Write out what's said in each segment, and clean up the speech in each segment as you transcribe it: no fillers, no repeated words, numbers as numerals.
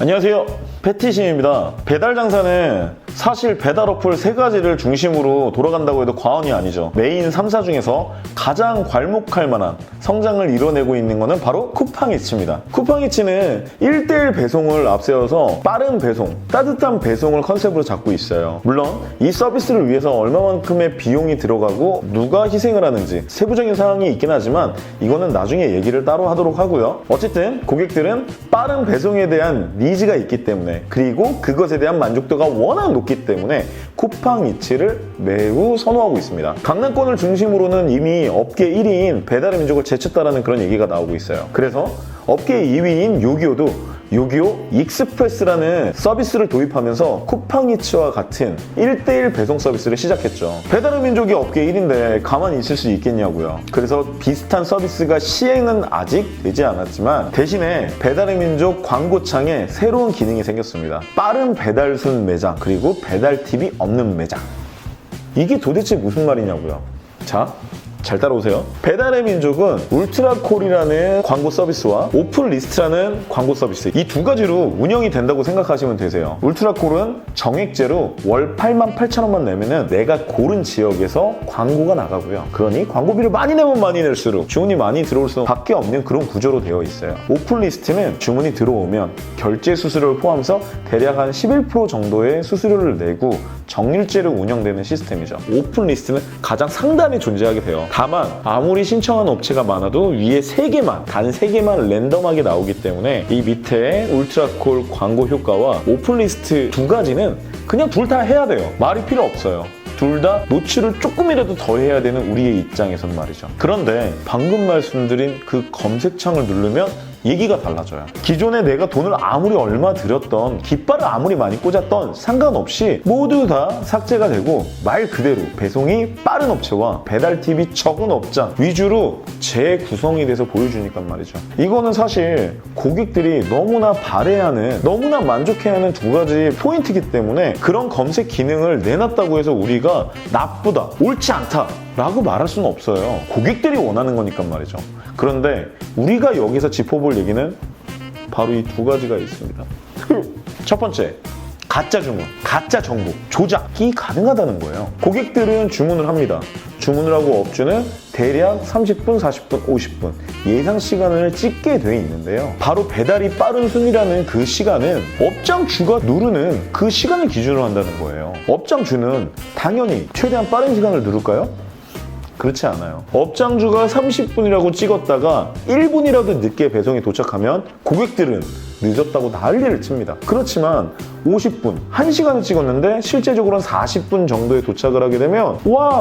안녕하세요, 패티심입니다. 배달 장사는 사실 배달 어플 3가지를 중심으로 돌아간다고 해도 과언이 아니죠. 메인 3사 중에서 가장 괄목할 만한 성장을 이뤄내고 있는 것은 바로 쿠팡이츠입니다. 쿠팡이츠는 1:1 배송을 앞세워서 빠른 배송, 따뜻한 배송을 컨셉으로 잡고 있어요. 물론 이 서비스를 위해서 얼마만큼의 비용이 들어가고 누가 희생을 하는지 세부적인 사항이 있긴 하지만 이거는 나중에 얘기를 따로 하도록 하고요. 어쨌든 고객들은 빠른 배송에 대한 니즈가 있기 때문에, 그리고 그것에 대한 만족도가 워낙 높기 때문에 쿠팡이츠를 매우 선호하고 있습니다. 강남권을 중심으로는 이미 업계 1위인 배달의 민족을 제쳤다라는 그런 얘기가 나오고 있어요. 그래서 업계 2위인 요기요도 요기요 익스프레스라는 서비스를 도입하면서 쿠팡이츠와 같은 1:1 배송 서비스를 시작했죠. 배달의 민족이 업계 1위인데 가만히 있을 수 있겠냐고요. 그래서 비슷한 서비스가 시행은 아직 되지 않았지만 대신에 배달의 민족 광고창에 새로운 기능이 생겼습니다. 빠른 배달순 매장, 그리고 배달 팁이 없는 매장. 이게 도대체 무슨 말이냐고요. 자, 잘 따라오세요. 배달의 민족은 울트라콜이라는 광고 서비스와 오픈리스트라는 광고 서비스, 이 2가지로 운영이 된다고 생각하시면 되세요. 울트라콜은 정액제로 월 88,000원만 내면은 내가 고른 지역에서 광고가 나가고요. 그러니 광고비를 많이 내면 많이 낼수록 주문이 많이 들어올 수밖에 없는 그런 구조로 되어 있어요. 오픈리스트는 주문이 들어오면 결제 수수료를 포함해서 대략 한 11% 정도의 수수료를 내고 정률제로 운영되는 시스템이죠. 오픈리스트는 가장 상단에 존재하게 돼요. 다만 아무리 신청하는 업체가 많아도 위에 3개만, 단 3개만 랜덤하게 나오기 때문에 이 밑에 울트라콜 광고 효과와 오픈리스트 2가지는 그냥 둘 다 해야 돼요. 말이 필요 없어요. 둘 다 노출을 조금이라도 더 해야 되는 우리의 입장에선 말이죠. 그런데 방금 말씀드린 그 검색창을 누르면 얘기가 달라져요. 기존에 내가 돈을 아무리 얼마 들였던, 깃발을 아무리 많이 꽂았던 상관없이 모두 다 삭제가 되고 말 그대로 배송이 빠른 업체와 배달 팁이 적은 업장 위주로 재구성이 돼서 보여주니까 말이죠. 이거는 사실 고객들이 너무나 바래하는, 너무나 만족해하는 2가지 포인트이기 때문에 그런 검색 기능을 내놨다고 해서 우리가 나쁘다, 옳지 않다 라고 말할 수는 없어요. 고객들이 원하는 거니까 말이죠. 그런데 우리가 여기서 짚어볼 얘기는 바로 이 2가지가 있습니다. 첫 번째, 가짜 주문, 가짜 정보, 조작이 가능하다는 거예요. 고객들은 주문을 합니다. 주문을 하고 업주는 대략 30분, 40분, 50분 예상 시간을 찍게 돼 있는데요. 바로 배달이 빠른 순이라는 그 시간은 업장주가 누르는 그 시간을 기준으로 한다는 거예요. 업장주는 당연히 최대한 빠른 시간을 누를까요? 그렇지 않아요. 업장주가 30분이라고 찍었다가 1분이라도 늦게 배송이 도착하면 고객들은 늦었다고 난리를 칩니다. 그렇지만 50분, 1시간을 찍었는데 실제적으로는 40분 정도에 도착을 하게 되면 와!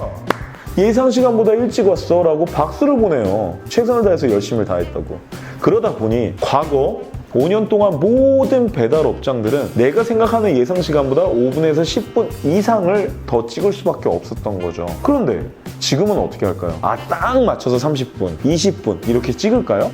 예상 시간보다 일찍 왔어 라고 박수를 보내요. 최선을 다해서 열심히 다했다고. 그러다 보니 과거 5년 동안 모든 배달 업장들은 내가 생각하는 예상 시간보다 5분에서 10분 이상을 더 찍을 수밖에 없었던 거죠. 그런데 지금은 어떻게 할까요? 딱 맞춰서 30분, 20분 이렇게 찍을까요?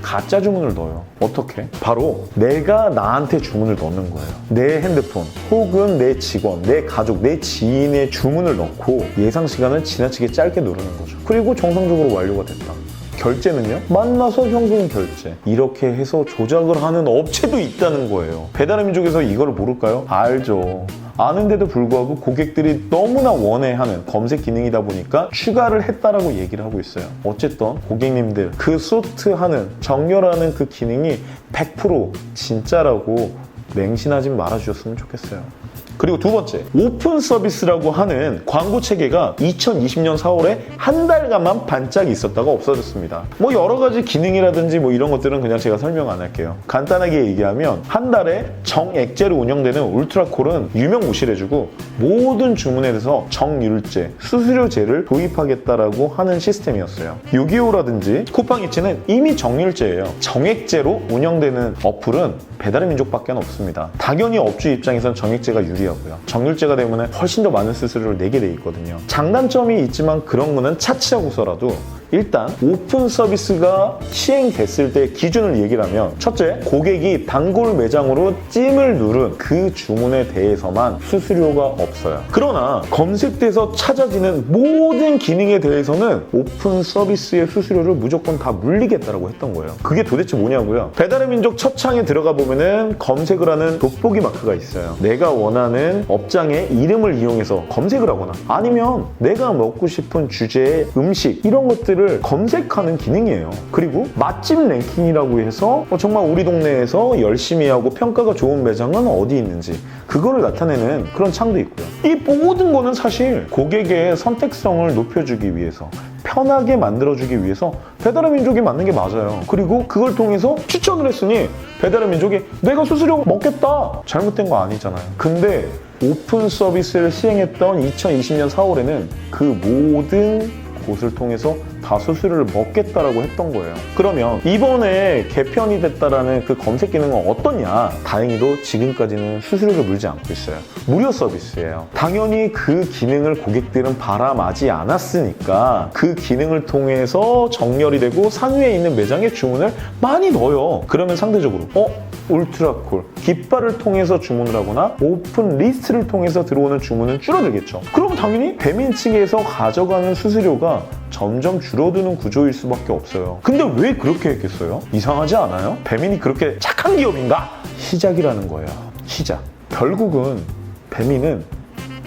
가짜 주문을 넣어요. 어떻게? 바로 내가 나한테 주문을 넣는 거예요. 내 핸드폰 혹은 내 직원, 내 가족, 내 지인의 주문을 넣고 예상 시간을 지나치게 짧게 누르는 거죠. 그리고 정상적으로 완료가 됐다. 결제는요? 만나서 현금 결제. 이렇게 해서 조작을 하는 업체도 있다는 거예요. 배달의 민족에서 이걸 모를까요? 알죠. 아는데도 불구하고 고객들이 너무나 원해하는 검색 기능이다 보니까 추가를 했다라고 얘기를 하고 있어요. 어쨌든 고객님들, 그 소트하는, 정렬하는 그 기능이 100% 진짜라고 맹신하지 말아주셨으면 좋겠어요. 그리고 2번째, 오픈 서비스라고 하는 광고 체계가 2020년 4월에 한 달간만 반짝이 있었다가 없어졌습니다. 뭐 여러 가지 기능이라든지 뭐 이런 것들은 그냥 제가 설명 안 할게요. 간단하게 얘기하면 한 달에 정액제로 운영되는 울트라콜은 유명무실해지고 모든 주문에 대해서 정률제, 수수료제를 도입하겠다라고 하는 시스템이었어요. 요기요라든지 쿠팡이츠는 이미 정률제예요. 정액제로 운영되는 어플은 배달의 민족밖에 없습니다. 당연히 업주 입장에선 정액제가 유리하고요. 정률제가 되면 훨씬 더 많은 수수료를 내게 돼 있거든요. 장단점이 있지만 그런 거는 차치하고서라도 일단 오픈 서비스가 시행됐을 때 기준을 얘기를 하면 첫째, 고객이 단골 매장으로 찜을 누른 그 주문에 대해서만 수수료가 없어요. 그러나 검색돼서 찾아지는 모든 기능에 대해서는 오픈 서비스의 수수료를 무조건 다 물리겠다라고 했던 거예요. 그게 도대체 뭐냐고요? 배달의 민족 첫 창에 들어가 보면은 검색을 하는 돋보기 마크가 있어요. 내가 원하는 업장의 이름을 이용해서 검색을 하거나 아니면 내가 먹고 싶은 주제의 음식 이런 것들을 검색하는 기능이에요. 그리고 맛집 랭킹이라고 해서 정말 우리 동네에서 열심히 하고 평가가 좋은 매장은 어디 있는지 그거를 나타내는 그런 창도 있고요. 이 모든 거는 사실 고객의 선택성을 높여주기 위해서 편하게 만들어주기 위해서 배달의 민족이 맞는 게 맞아요. 그리고 그걸 통해서 추천을 했으니 배달의 민족이 내가 수수료 먹겠다! 잘못된 거 아니잖아요. 근데 오픈 서비스를 시행했던 2020년 4월에는 그 모든 곳을 통해서 다 수수료를 먹겠다라고 했던 거예요. 그러면 이번에 개편이 됐다라는 그 검색 기능은 어떠냐? 다행히도 지금까지는 수수료를 물지 않고 있어요. 무료 서비스예요. 당연히 그 기능을 고객들은 바람하지 않았으니까 그 기능을 통해서 정렬이 되고 상위에 있는 매장에 주문을 많이 넣어요. 그러면 상대적으로 울트라콜, 깃발을 통해서 주문을 하거나 오픈 리스트를 통해서 들어오는 주문은 줄어들겠죠. 그럼 당연히 배민 측에서 가져가는 수수료가 점점 줄어드는 구조일 수밖에 없어요. 근데 왜 그렇게 했겠어요? 이상하지 않아요? 배민이 그렇게 착한 기업인가? 시작이라는 거예요. 시작. 결국은 배민은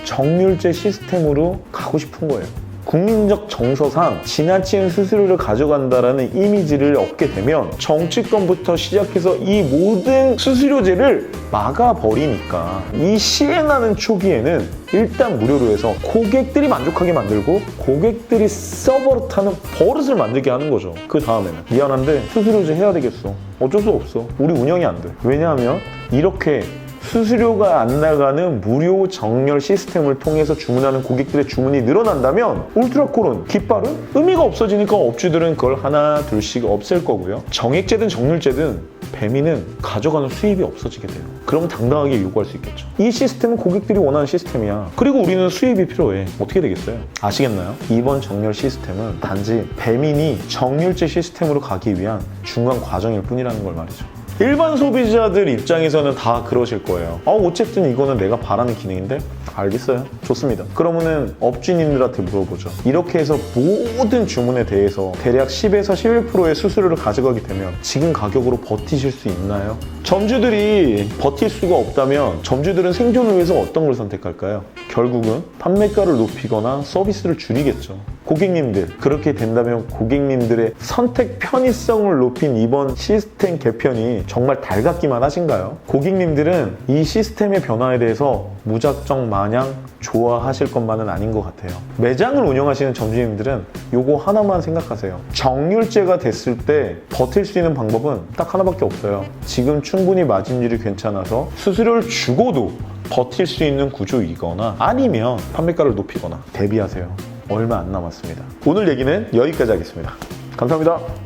정률제 시스템으로 가고 싶은 거예요. 국민적 정서상 지나친 수수료를 가져간다라는 이미지를 얻게 되면 정치권부터 시작해서 이 모든 수수료제를 막아버리니까 이 시행하는 초기에는 일단 무료로 해서 고객들이 만족하게 만들고 고객들이 써버릇하는 버릇을 만들게 하는 거죠. 그 다음에는 미안한데 수수료제 해야 되겠어. 어쩔 수 없어. 우리 운영이 안 돼. 왜냐하면 이렇게 수수료가 안 나가는 무료 정렬 시스템을 통해서 주문하는 고객들의 주문이 늘어난다면 울트라콜은, 깃발은 의미가 없어지니까 업주들은 그걸 하나 둘씩 없앨 거고요. 정액제든 정률제든 배민은 가져가는 수입이 없어지게 돼요. 그럼 당당하게 요구할 수 있겠죠. 이 시스템은 고객들이 원하는 시스템이야. 그리고 우리는 수입이 필요해. 어떻게 되겠어요? 아시겠나요? 이번 정렬 시스템은 단지 배민이 정률제 시스템으로 가기 위한 중간 과정일 뿐이라는 걸 말이죠. 일반 소비자들 입장에서는 다 그러실 거예요. 어쨌든 이거는 내가 바라는 기능인데? 알겠어요. 좋습니다. 그러면은 업주님들한테 물어보죠. 이렇게 해서 모든 주문에 대해서 대략 10에서 11%의 수수료를 가져가게 되면 지금 가격으로 버티실 수 있나요? 점주들이 버틸 수가 없다면 점주들은 생존을 위해서 어떤 걸 선택할까요? 결국은 판매가를 높이거나 서비스를 줄이겠죠. 고객님들, 그렇게 된다면 고객님들의 선택 편의성을 높인 이번 시스템 개편이 정말 달갑기만 하신가요? 고객님들은 이 시스템의 변화에 대해서 무작정 마냥 좋아하실 것만은 아닌 것 같아요. 매장을 운영하시는 점주님들은 요거 하나만 생각하세요. 정률제가 됐을 때 버틸 수 있는 방법은 딱 하나밖에 없어요. 지금 충분히 마진율이 괜찮아서 수수료를 주고도 버틸 수 있는 구조이거나 아니면 판매가를 높이거나 대비하세요. 얼마 안 남았습니다. 오늘 얘기는 여기까지 하겠습니다. 감사합니다.